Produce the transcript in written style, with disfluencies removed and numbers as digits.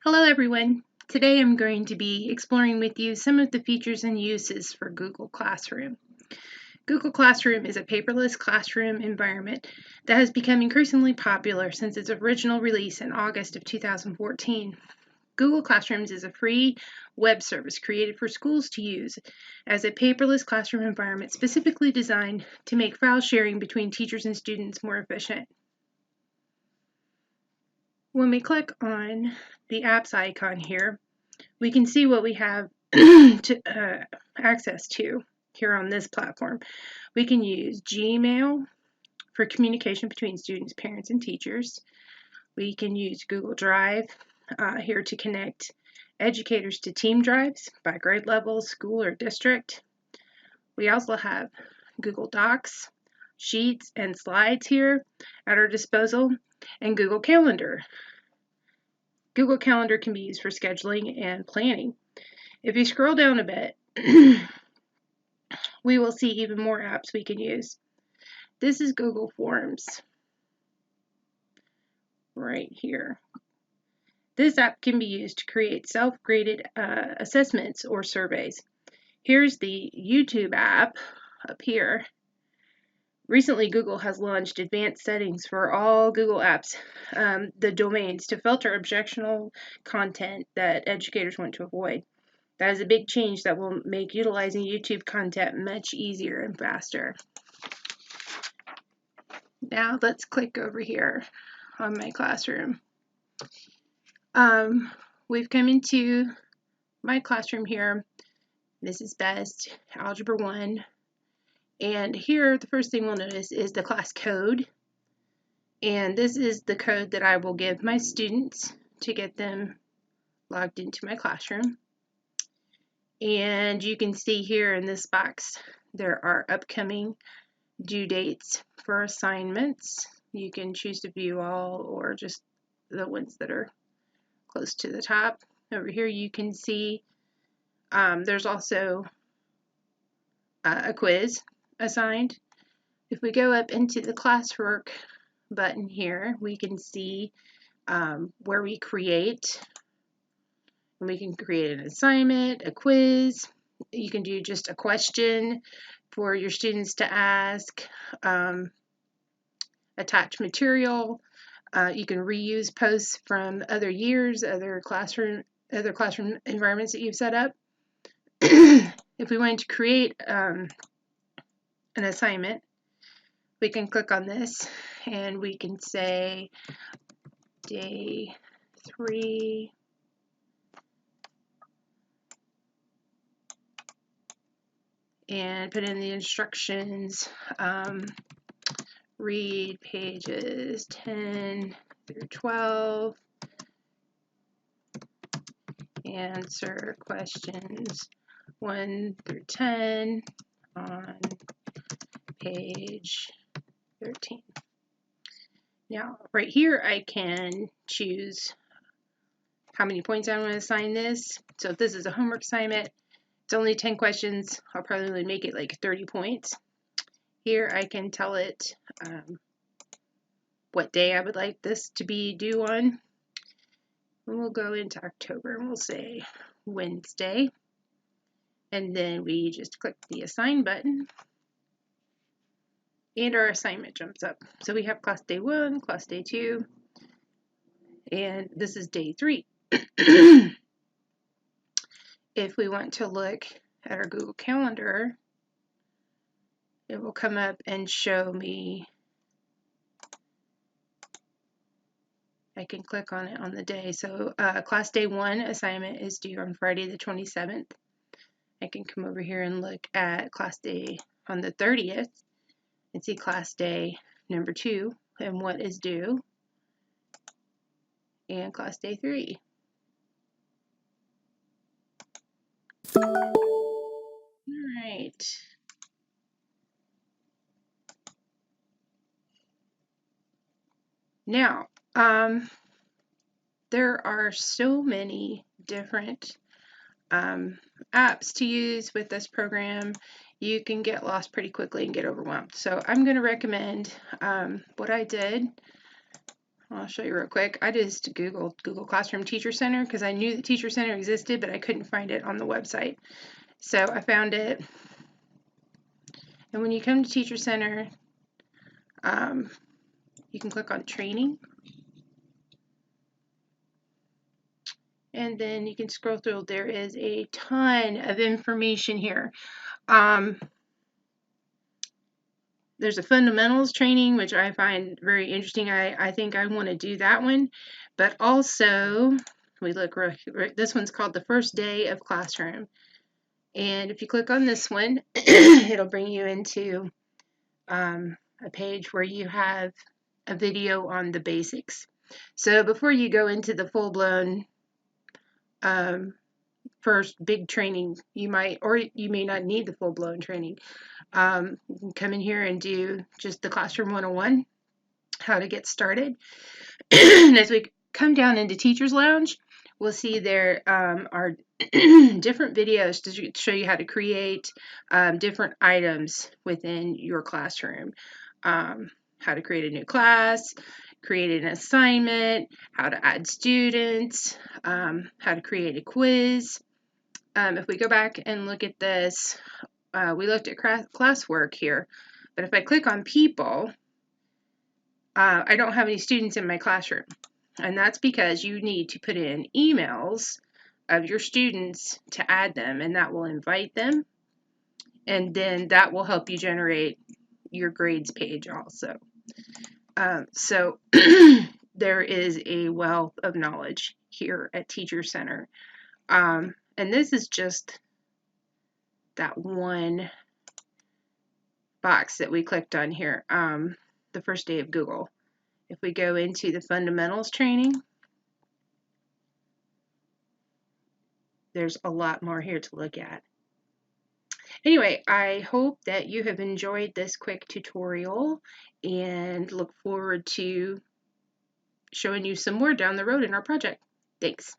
Hello everyone. Today I'm going to be exploring with you some of the features and uses for Google Classroom. Google Classroom is a paperless classroom environment that has become increasingly popular since its original release in August of 2014. Google Classrooms is a free web service created for schools to use as a paperless classroom environment specifically designed to make file sharing between teachers and students more efficient. When we click on the apps icon here, we can see what we have access to here on this platform. We can use Gmail for communication between students, parents, and teachers. We can use Google Drive here to connect educators to team drives by grade level, school, or district. We also have Google Docs, Sheets, and Slides here at our disposal, and Google Calendar. Google Calendar can be used for scheduling and planning. If you scroll down a bit, we will see even more apps we can use. This is Google Forms right here. This app can be used to create self-graded assessments or surveys. Here's the YouTube app up here. Recently, Google has launched advanced settings for all Google apps, the domains, to filter objectionable content that educators want to avoid. That is a big change that will make utilizing YouTube content much easier and faster. Now let's click over here on my classroom. We've come into my classroom here. This is Best, Algebra 1. And here, the first thing we'll notice is the class code. And this is the code that I will give my students to get them logged into my classroom. And you can see here in this box, there are upcoming due dates for assignments. You can choose to view all or just the ones that are close to the top. Over here you can see there's also a quiz assigned. If we go up into the classwork button here, we can see where we create. And we can create an assignment, a quiz. You can do just a question for your students to ask, attach material. You can reuse posts from other years, other classroom environments that you've set up. If we wanted to create an assignment, we can click on this and we can say day 3. And put in the instructions, read pages 10 through 12, answer questions 1 through 10 on page 13. Now, right here, I can choose how many points I want to assign this. So if this is a homework assignment, it's only 10 questions. I'll probably make it like 30 points. Here I can tell it what day I would like this to be due on. And we'll go into October and we'll say Wednesday. And then we just click the assign button and our assignment jumps up. So we have class day 1, class day 2, and this is day 3. If we want to look at our Google Calendar, it will come up and show me. I can click on it on the day. So class day 1 assignment is due on Friday the 27th. I can come over here and look at class day on the 30th and see class day number 2 and what is due, and class day 3. All right. Now, there are so many different apps to use with this program. You can get lost pretty quickly and get overwhelmed. So I'm going to recommend what I did. I'll show you real quick. I just Googled Google Classroom Teacher Center because I knew the Teacher Center existed, but I couldn't find it on the website. So I found it. And when you come to Teacher Center, you can click on Training. And then you can scroll through. There is a ton of information here. There's a fundamentals training, which I find very interesting. I think I want to do that one. But also, we look right, this one's called the first day of Classroom. And if you click on this one, it'll bring you into a page where you have a video on the basics. So before you go into the full-blown first big training, you might, or you may not need the full-blown training. You can come in here and do just the Classroom 101, how to get started. And as we come down into Teacher's Lounge, we'll see there are different videos to show you how to create different items within your classroom. How to create a new class, create an assignment, how to add students, how to create a quiz. If we go back and look at this, we looked at classwork here, but if I click on people, I don't have any students in my classroom. And that's because you need to put in emails of your students to add them, and that will invite them. And then that will help you generate your grades page also. So there is a wealth of knowledge here at Teacher Center. And this is just that one box that we clicked on here, the first day of Google. If we go into the fundamentals training, there's a lot more here to look at. Anyway, I hope that you have enjoyed this quick tutorial and look forward to showing you some more down the road in our project. Thanks.